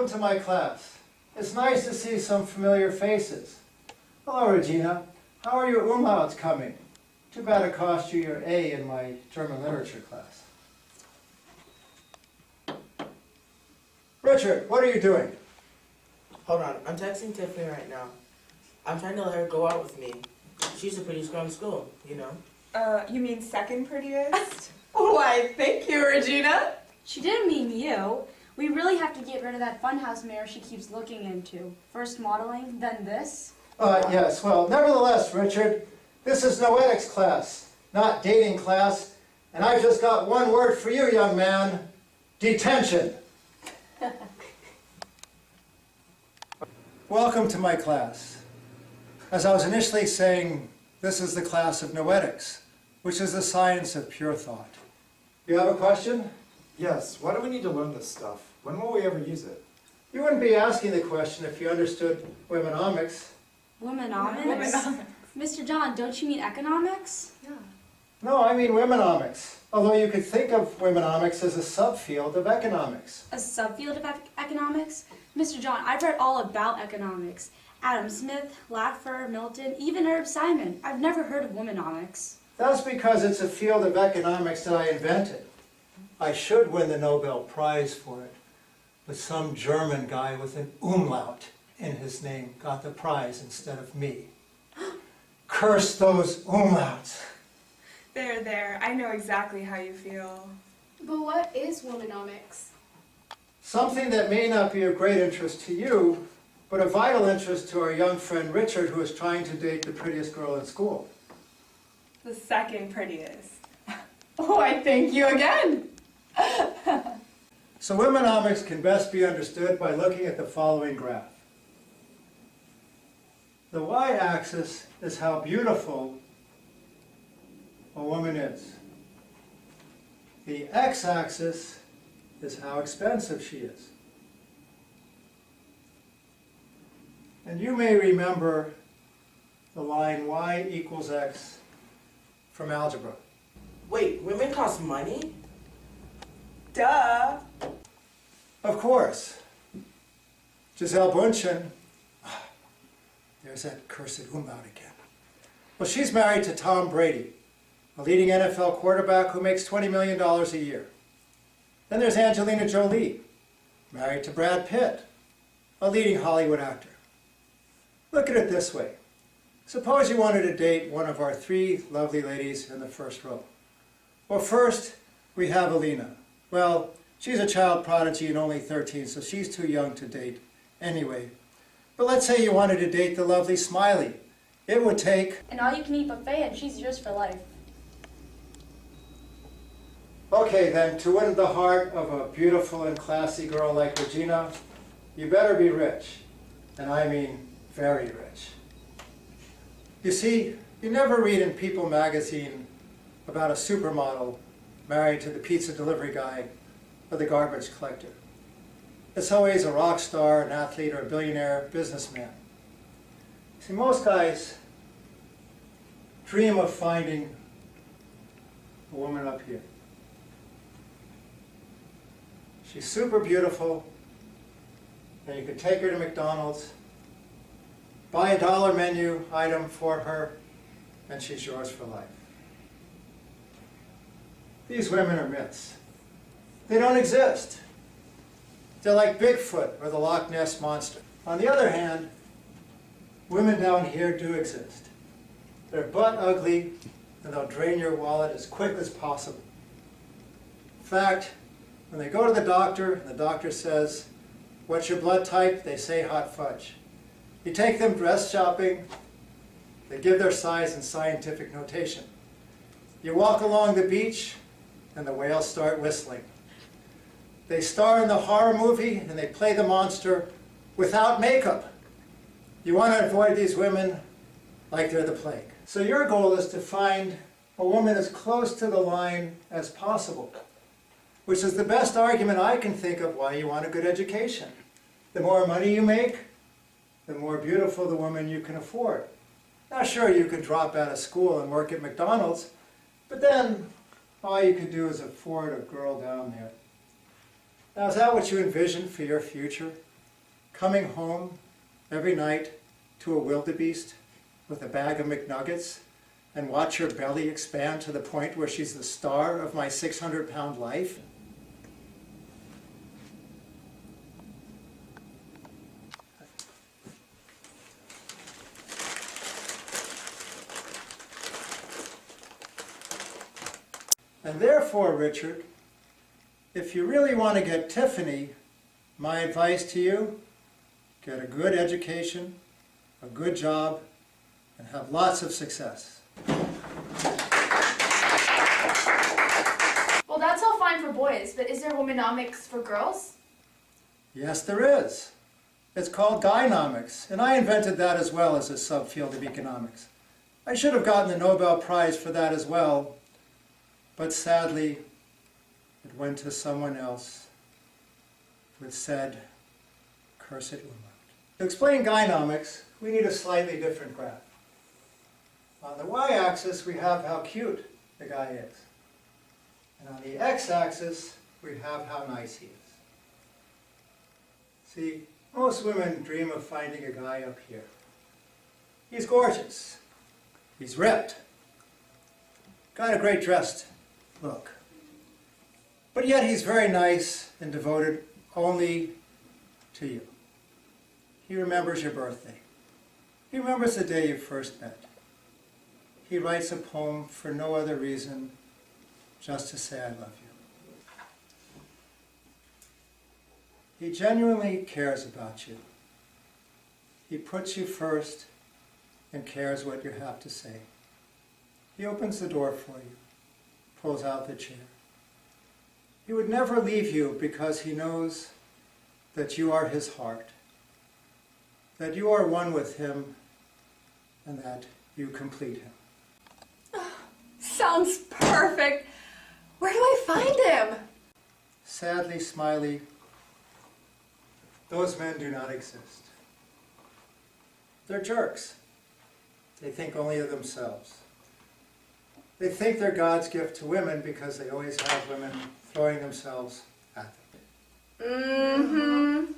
Welcome to my class. It's nice to see some familiar faces. Hello, Regina. How are your umlauts coming? Too bad it cost you your A in my German literature class. Richard, what are you doing? Hold on, I'm texting Tiffany right now. I'm trying to let her go out with me. She's the prettiest girl in school, you know. You mean second prettiest? Why, thank you, Regina. She didn't mean you. We really have to get rid of that funhouse mirror she keeps looking into. First modeling, then this. Yes, well, nevertheless, Richard, this is noetics class, not dating class, and I've just got one word for you, young man: detention. Welcome to my class. As I was initially saying, this is the class of noetics, which is the science of pure thought. You have a question? Yes, why do we need to learn this stuff? When will we ever use it? You wouldn't be asking the question if you understood womenomics. Womenomics? Womenomics. Mr. John, don't you mean economics? Yeah. No, I mean womenomics. Although you could think of womenomics as a subfield of economics. A subfield of economics? Mr. John, I've read all about economics. Adam Smith, Laffer, Milton, even Herb Simon. I've never heard of womenomics. That's because it's a field of economics that I invented. I should win the Nobel Prize for it, but some German guy with an umlaut in his name got the prize instead of me. Curse those umlauts. There, I know exactly how you feel. But what is womenomics? Something that may not be of great interest to you, but of vital interest to our young friend Richard, who is trying to date the prettiest girl in school. The second prettiest. Why, thank you again. So womenomics can best be understood by looking at the following graph. The y-axis is how beautiful a woman is. The x-axis is how expensive she is. And you may remember the line y equals x from algebra. Wait, women cost money? Duh. Of course. Giselle Bundchen, there's that cursed umlaut again. Well, she's married to Tom Brady, a leading NFL quarterback who makes $20 million a year. Then there's Angelina Jolie, married to Brad Pitt, a leading Hollywood actor. Look at it this way. Suppose you wanted to date one of our three lovely ladies in the first row. Well, first, we have Alina. Well, she's a child prodigy and only 13, so she's too young to date anyway. But let's say you wanted to date the lovely Smiley. It would take... An all-you-can-eat buffet, and she's yours for life. Okay then, to win the heart of a beautiful and classy girl like Regina, you better be rich. And I mean very rich. You see, you never read in People magazine about a supermodel married to the pizza delivery guy or the garbage collector. It's always a rock star, an athlete, or a billionaire businessman. See, most guys dream of finding a woman up here. She's super beautiful, and you can take her to McDonald's, buy a $1 menu item for her, and she's yours for life. These women are myths. They don't exist. They're like Bigfoot or the Loch Ness Monster. On the other hand, women down here do exist. They're butt ugly, and they'll drain your wallet as quick as possible. In fact, when they go to the doctor, and the doctor says, "What's your blood type?" they say hot fudge. You take them dress shopping, they give their size in scientific notation. You walk along the beach, and the whales start whistling. They star in the horror movie, and they play the monster without makeup. You want to avoid these women like they're the plague. So your goal is to find a woman as close to the line as possible, which is the best argument I can think of why you want a good education. The more money you make, the more beautiful the woman you can afford. Now sure, you could drop out of school and work at McDonald's, but then all you could do is afford a girl down there. Now is that what you envision for your future? coming home every night to a wildebeest with a bag of McNuggets and watch her belly expand to the point where she's the star of my 600-pound life? And therefore, Richard, if you really want to get Tiffany, my advice to you, get a good education, a good job, and have lots of success. Well, that's all fine for boys, but is there womenomics for girls? Yes, there is. It's called guynomics, and I invented that as well as a subfield of economics. I should have gotten the Nobel Prize for that as well, but sadly, it went to someone else with said cursed umlaut. To explain guynomics, we need a slightly different graph. On the y-axis, we have how cute the guy is. And on the x-axis, we have how nice he is. See, most women dream of finding a guy up here. He's gorgeous. He's ripped. Got a great dressed look. But yet he's very nice and devoted only to you. He remembers your birthday. He remembers the day you first met. He writes a poem for no other reason, just to say I love you. He genuinely cares about you. He puts you first and cares what you have to say. He opens the door for you, pulls out the chair. He would never leave you because he knows that you are his heart, that you are one with him, and that you complete him. Sounds perfect. Where do I find him? Sadly, Smiley, those men do not exist. They're jerks. They think only of themselves. They think they're God's gift to women because they always have women throwing themselves at them. Mm-hmm.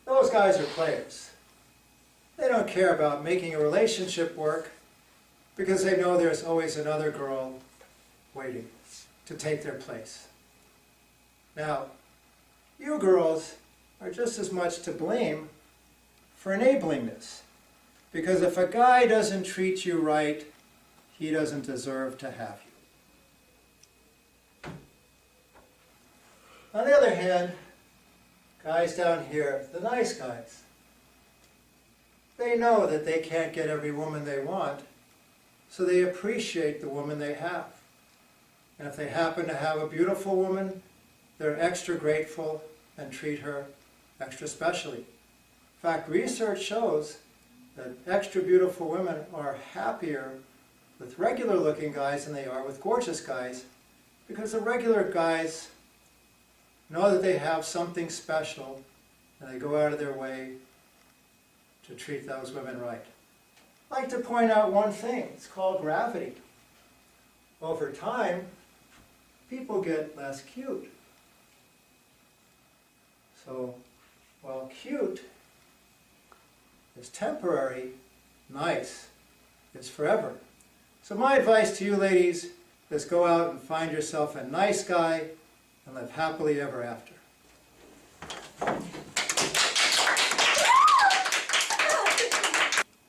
Those guys are players. They don't care about making a relationship work because they know there's always another girl waiting to take their place. Now, you girls are just as much to blame for enabling this. Because if a guy doesn't treat you right, he doesn't deserve to have you. On the other hand, guys down here, the nice guys, they know that they can't get every woman they want, so they appreciate the woman they have. And if they happen to have a beautiful woman, they're extra grateful and treat her extra specially. In fact, research shows that extra beautiful women are happier with regular looking guys than they are with gorgeous guys, because the regular guys know that they have something special and they go out of their way to treat those women right. I'd like to point out one thing. It's called gravity. Over time, people get less cute. So, while cute is temporary, nice is forever. So my advice to you ladies is go out and find yourself a nice guy and live happily ever after.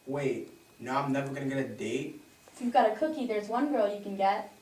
Wait, now I'm never gonna get a date? If you've got a cookie, there's one girl you can get.